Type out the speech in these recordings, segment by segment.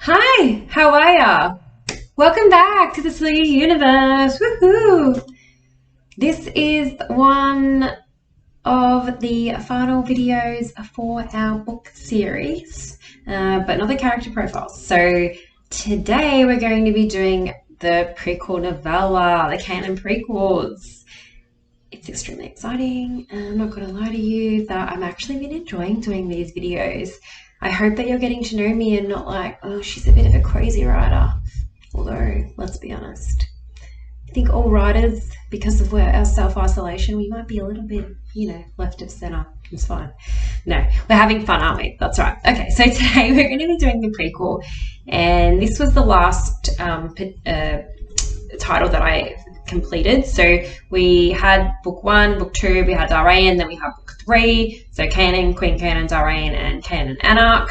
Hi, how are ya? Welcome back to the Siliou universe. Woohoo! This is one of the final videos for our book series, but not the character profiles. So today we're going to be doing the prequel novella, the Kaianan prequels. It's extremely exciting, and I'm not going to lie to you that I'm actually been enjoying doing these videos. I hope that you're getting to know me and not like, oh, she's a bit of a crazy writer. Although, let's be honest, I think all writers, because of our self-isolation, we might be a little bit, left of center. It's fine. No, we're having fun, aren't we? That's right. Okay, so today we're going to be doing the prequel, and this was the last title that I completed. So we had book 1, book 2, we had Darayan, then we have book 3. So Kaianan, Queen Kaianan, Darayan, and Kaianan Anarch.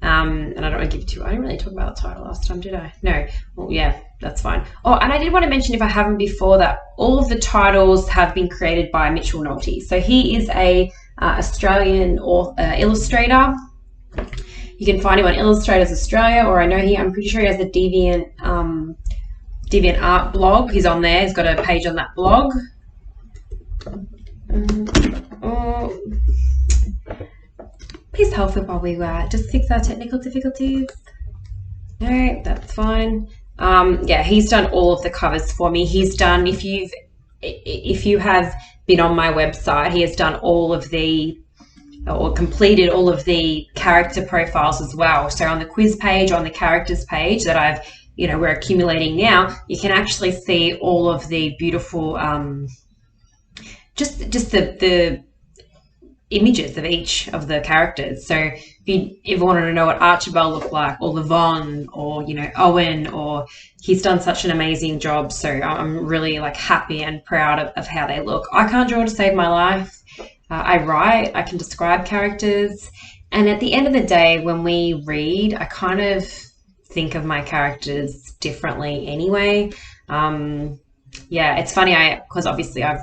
And I don't want to give I didn't really talk about the title last time, did I? No. Well, yeah, that's fine. Oh, and I did want to mention, if I haven't before, that all of the titles have been created by Mitchell Nolte. So he is a Australian illustrator. You can find him on Illustrators Australia, or I'm pretty sure he has a Deviant Art blog. He's on there. He's got a page on that blog. Please help it while we just fix our technical difficulties. No, that's fine. Yeah, he's done all of the covers for me. He's done, if you have been on my website, he has done completed all of the character profiles as well. So on the quiz page, on the characters page that we're accumulating now, you can actually see all of the beautiful, just the images of each of the characters. So if you ever wanted to know what Archibald looked like, or Levon, or Owen, or he's done such an amazing job. So I'm really happy and proud of how they look. I can't draw to save my life. I write, I can describe characters, and at the end of the day, when we read, I kind of think of my characters differently anyway. Yeah, it's funny, because obviously I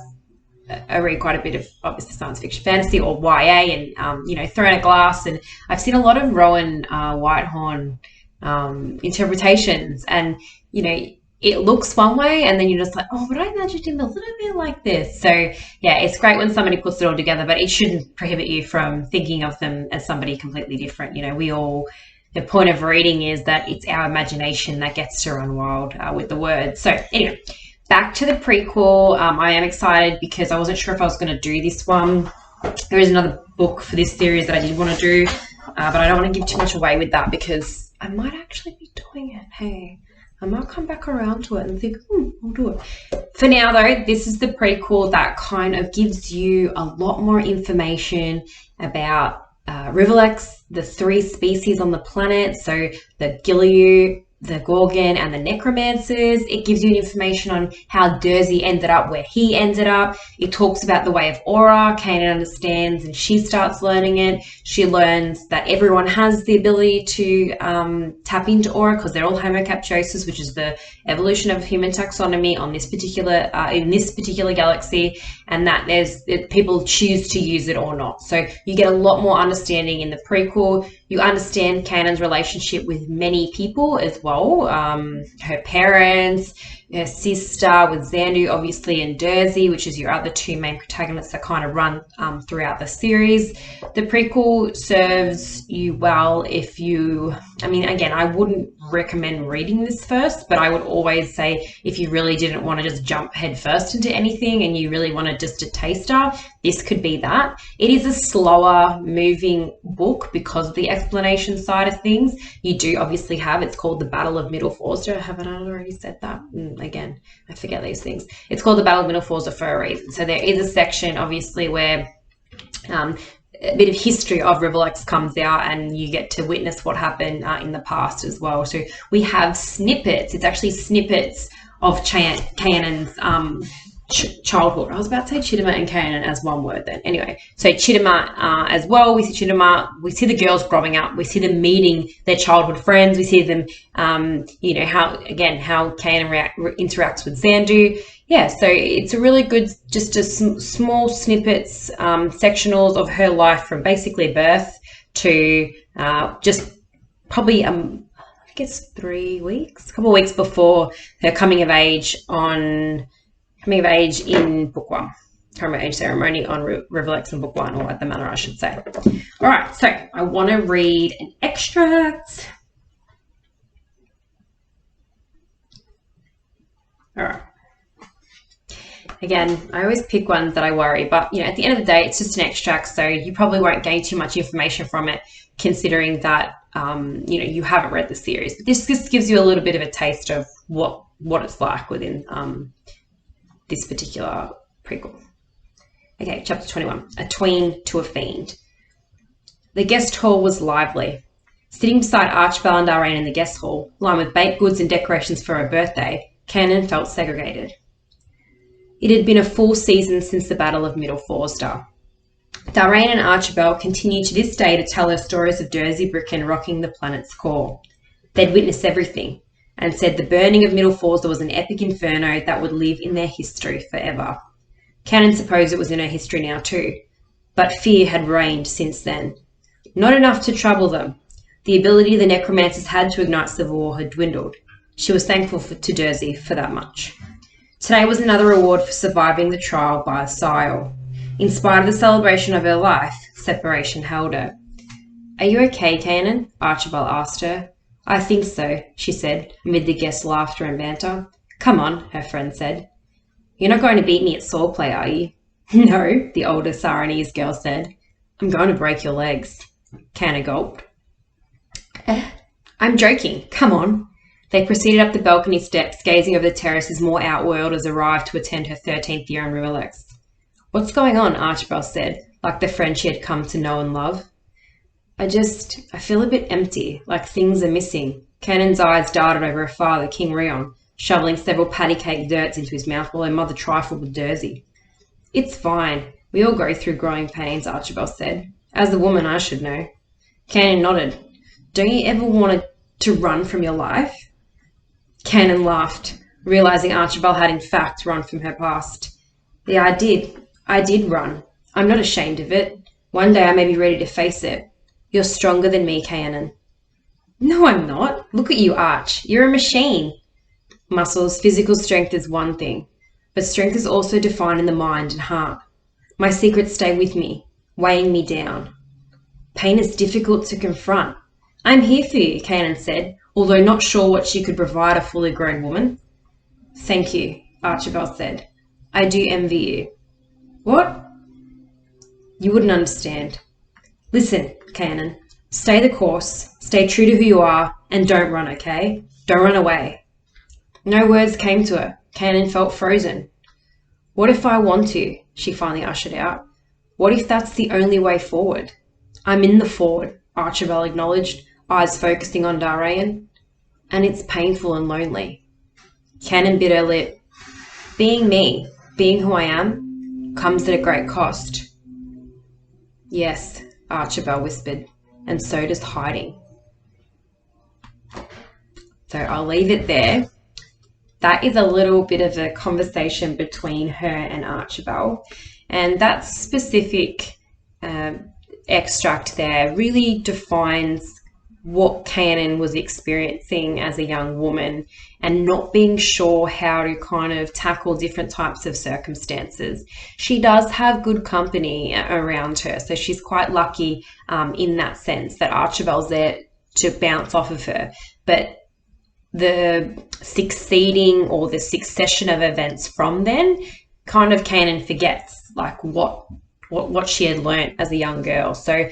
read quite a bit of obviously science fiction, fantasy, or YA, and Throne of Glass, and I've seen a lot of Rowan Whitehorn interpretations, and it looks one way, and then you're just like, oh, but I imagined him a little bit like this. So yeah, it's great when somebody puts it all together, but it shouldn't prohibit you from thinking of them as somebody completely different. The point of reading is that it's our imagination that gets to run wild with the words. So anyway, back to the prequel. I am excited because I wasn't sure if I was going to do this one. There is another book for this series that I did want to do, but I don't want to give too much away with that because I might actually be doing it. Hey, I might come back around to it and think, I'll do it. For now, though, this is the prequel that kind of gives you a lot more information about Rivalex, the 3 species on the planet, so the Siliou, the Gorgon, and the Necromancers. It gives you information on how Dersey ended up where he ended up. It talks about the way of aura. Kaianan understands, and she starts learning it. She learns that everyone has the ability to tap into aura because they're all homocaptiosis, which is the evolution of human taxonomy on this particular in this particular galaxy, and that people choose to use it or not. So you get a lot more understanding in the prequel. You understand Kaianan's relationship with many people as well. Her parents, her sister with Xandu, obviously, and Dersey, which is your other 2 main protagonists that kind of run throughout the series. The prequel serves you well if you, again, I wouldn't recommend reading this first, but I would always say if you really didn't want to just jump head first into anything and you really wanted just a taster, this could be that. It is a slower moving book because of the explanation side of things. You do obviously have, it's called the Battle of Middle Forsda. Haven't I already said that? Again, I forget these things. It's called the Battle of Middle Forsda for a reason. So there is a section obviously where a bit of history of Rivalex comes out, and you get to witness what happened in the past as well. So we have snippets. It's actually snippets of Kaianan's childhood. I was about to say Chidima and Kaianan as one word then. Anyway, so Chidima as well. We see Chidima. We see the girls growing up. We see them meeting their childhood friends. We see them, how Kaianan interacts with Xandu. Yeah, so it's a really good, just a small snippets, sectionals of her life from basically birth to just probably think it's 3 weeks, a couple of weeks before her coming of age in book 1. Coming of age ceremony on Rivalex in book 1, or at the manor, I should say. All right, so I want to read an extract. All right. Again, I always pick ones that I worry, but at the end of the day, it's just an extract, so you probably won't gain too much information from it, considering that you haven't read the series. But this just gives you a little bit of a taste of what it's like within this particular prequel. Okay, chapter 21, A Tween to a Fiend. The guest hall was lively. Sitting beside Archibald and Darraine in the guest hall, lined with baked goods and decorations for her birthday, Kaianan felt segregated. It had been a full season since the Battle of Middle Forsda. Darraine and Archibald continued to this day to tell her stories of Jersey Bricken rocking the planet's core. They'd witnessed everything, and said the burning of Middle Forsda was an epic inferno that would live in their history forever. Kaianan supposed it was in her history now too, but fear had reigned since then. Not enough to trouble them. The ability the necromancers had to ignite civil war had dwindled. She was thankful to Jersey for that much. Today was another reward for surviving the trial by a Siliou. In spite of the celebration of her life, separation held her. "Are you okay, Kaianan?" Archibald asked her. "I think so," she said, amid the guests' laughter and banter. "Come on," her friend said. "You're not going to beat me at swordplay, are you?" "No," the older Saranese girl said. "I'm going to break your legs." Kaianan gulped. "I'm joking. Come on." They proceeded up the balcony steps, gazing over the terrace as more outworlders arrived to attend her 13th year on Rivalex. "What's going on?" Archibald said, like the friend she had come to know and love. I feel a bit empty, like things are missing." Kainan's eyes darted over her father, King Rion, shoveling several patty-cake dirts into his mouth while her mother trifled with Jersey. "It's fine. We all go through growing pains," Archibald said. "As a woman, I should know." Kaianan nodded. "Don't you ever want to run from your life?" Kaianan laughed, realizing Archibald had in fact run from her past. "Yeah, I did run. I'm not ashamed of it. One day I may be ready to face it. You're stronger than me, Kaianan." "No, I'm not. Look at you, Arch. You're a machine." Muscles, physical strength is one thing, but strength is also defined in the mind and heart. My secrets stay with me, weighing me down. Pain is difficult to confront. "I'm here for you," Kaianan said, although not sure what she could provide a fully grown woman. "Thank you," Archibald said. "I do envy you." "What?" "You wouldn't understand." "Listen, Kaianan, stay the course, stay true to who you are, and don't run, okay? Don't run away." No words came to her. Kaianan felt frozen. "What if I want to?" she finally ushered out. "What if that's the only way forward?" "I'm in the forward," Archibald acknowledged, eyes focusing on Darraine. "And it's painful and lonely." Kaianan bit her lip. "Being me, being who I am, comes at a great cost." "Yes," Archibald whispered, "and so does hiding." So I'll leave it there. That is a little bit of a conversation between her and Archibald, and that specific extract there really defines what Kaianan was experiencing as a young woman and not being sure how to kind of tackle different types of circumstances. She does have good company around her, so she's quite lucky in that sense that Archibald's there to bounce off of her. But the succeeding or the succession of events from then, kind of Kaianan forgets like what she had learnt as a young girl. So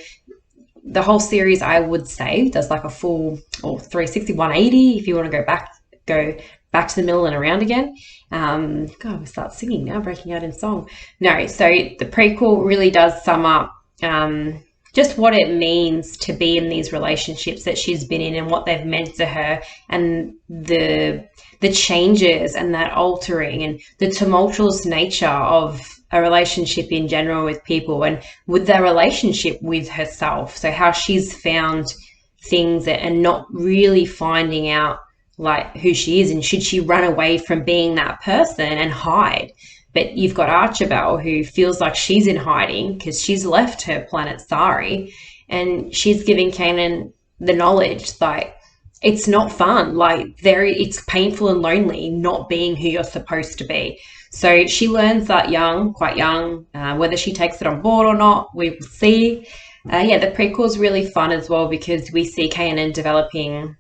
the whole series, I would say, does like a full or 360, 180 if you want to go back to the middle and around again. God, I start singing now, breaking out in song. No, so the prequel really does sum up just what it means to be in these relationships that she's been in and what they've meant to her, and the changes and that altering and the tumultuous nature of a relationship in general with people and with their relationship with herself. So how she's found things and not really finding out like who she is, and should she run away from being that person and hide. But you've got Archibald, who feels like she's in hiding because she's left her planet Sari, and she's giving Kaianan the knowledge like it's not fun. Like it's painful and lonely not being who you're supposed to be. So she learns that young, quite young. Whether she takes it on board or not, we will see. Yeah, the prequel is really fun as well because we see Kaianan developing.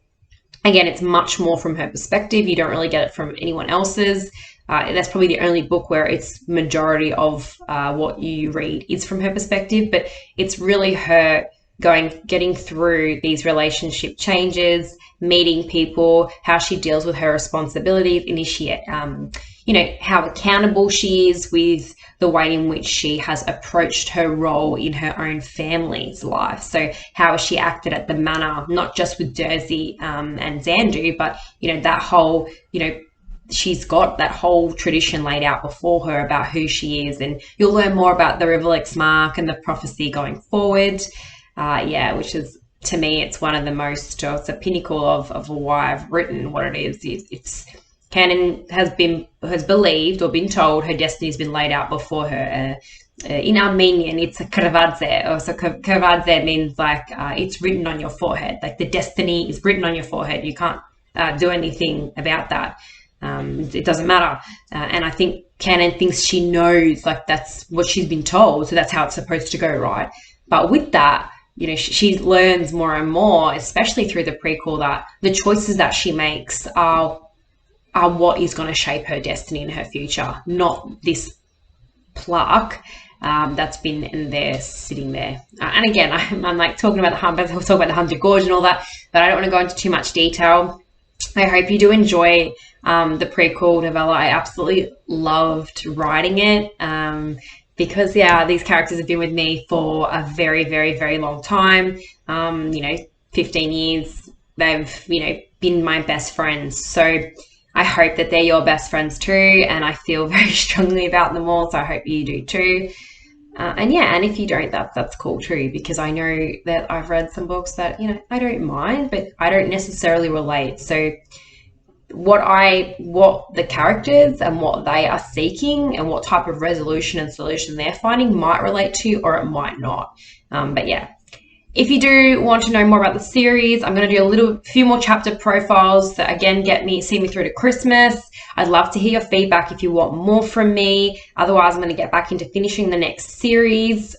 Again, it's much more from her perspective. You don't really get it from anyone else's. That's probably the only book where it's majority of what you read is from her perspective, but it's really her getting through these relationship changes, meeting people, how she deals with her responsibilities, initiate, how accountable she is with the way in which she has approached her role in her own family's life. So how she acted at the manor, not just with Jersey and Xandu, but, that whole, she's got that whole tradition laid out before her about who she is. And you'll learn more about the Riverlex mark and the prophecy going forward. Which is, to me, it's one of the most, it's a pinnacle of why I've written what it is. It's Kaianan has believed or been told her destiny has been laid out before her. In Armenian, it's a krvadze. So krvadze means like it's written on your forehead. Like the destiny is written on your forehead. You can't do anything about that. It doesn't matter. And I think Kaianan thinks she knows, like that's what she's been told. So that's how it's supposed to go, right? But with that, she learns more and more, especially through the prequel, that the choices that she makes are what is going to shape her destiny and her future, not this plaque that's been in there, sitting there. And again, I'm like talking about I'll talk about the 100 Gorge and all that, but I don't want to go into too much detail. I hope you do enjoy the prequel novella. I absolutely loved writing it. Because these characters have been with me for a very, very, very long time. 15 years, they've, been my best friends. So I hope that they're your best friends too. And I feel very strongly about them all. So I hope you do too. And if you don't, that's cool too, because I know that I've read some books that, I don't mind, but I don't necessarily relate. So what the characters and what they are seeking and what type of resolution and solution they're finding might relate to, or it might not. If you do want to know more about the series, I'm going to do a few more chapter profiles that again see me through to Christmas. I'd love to hear your feedback if you want more from me. Otherwise, I'm going to get back into finishing the next series.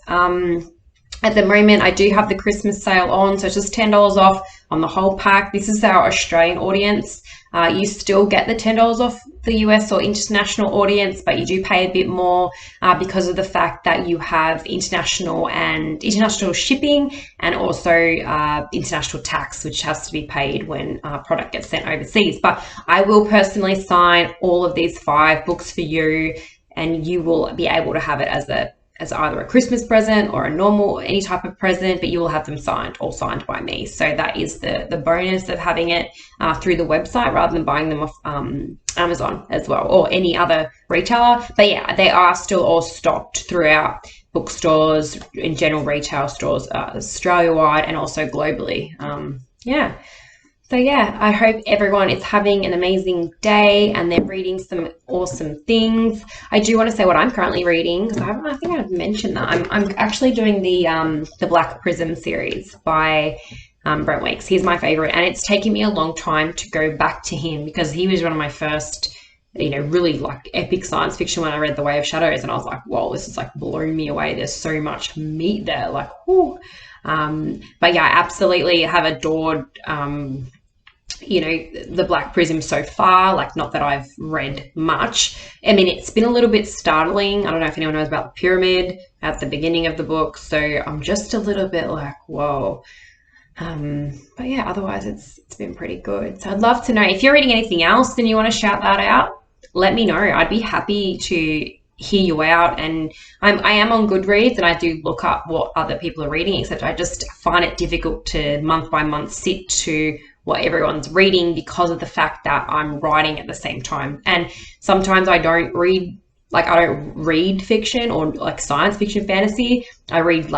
At the moment, I do have the Christmas sale on, so it's just $10 off on the whole pack. This is our Australian audience. You still get the $10 off the US or international audience, but you do pay a bit more because of the fact that you have international shipping and also international tax, which has to be paid when product gets sent overseas. But I will personally sign all of these 5 books for you, and you will be able to have it as either a Christmas present or a normal, any type of present, but you will have them all signed by me. So that is the bonus of having it through the website rather than buying them off Amazon as well, or any other retailer. But they are still all stocked throughout bookstores, in general retail stores, Australia-wide and also globally. So I hope everyone is having an amazing day and they're reading some awesome things. I do want to say what I'm currently reading, because I think I've mentioned that. I'm actually doing the Black Prism series by Brent Weeks. He's my favorite, and it's taken me a long time to go back to him because he was one of my first, really like epic science fiction when I read The Way of Shadows, and I was like, whoa, this is like blowing me away. There's so much meat there, like, whoo. I absolutely have adored the Black Prism so far. Like, not that I've read much. I mean, it's been a little bit startling. I don't know if anyone knows about the pyramid at the beginning of the book, so I'm just a little bit like, whoa. Otherwise it's been pretty good. So I'd love to know if you're reading anything else and you want to shout that out. Let me know. I'd be happy to hear you out. And I am on Goodreads, and I do look up what other people are reading, except I just find it difficult to month by month sit to what everyone's reading because of the fact that I'm writing at the same time. And sometimes I don't read fiction or like science fiction fantasy. I read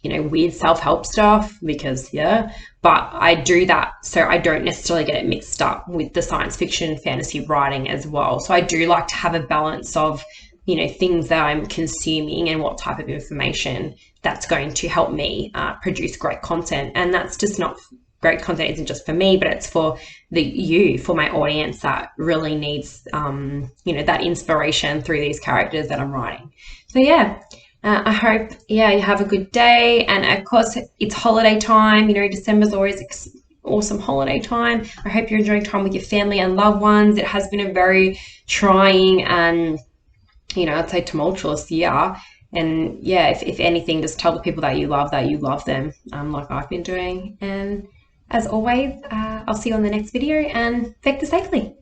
weird self-help stuff because, but I do that so I don't necessarily get it mixed up with the science fiction fantasy writing as well. So I do like to have a balance of, things that I'm consuming and what type of information that's going to help me produce great content. And that's just not great content isn't just for me, but it's for for my audience that really needs, you know, that inspiration through these characters that I'm writing. So yeah, I hope, yeah, you have a good day. And of course, it's holiday time. You know, December's always awesome holiday time. I hope you're enjoying time with your family and loved ones. It has been a very trying and, you know, I'd say tumultuous year. And yeah, if anything, just tell the people that you love them, like I've been doing. And as always, I'll see you on the next video, and vector safely.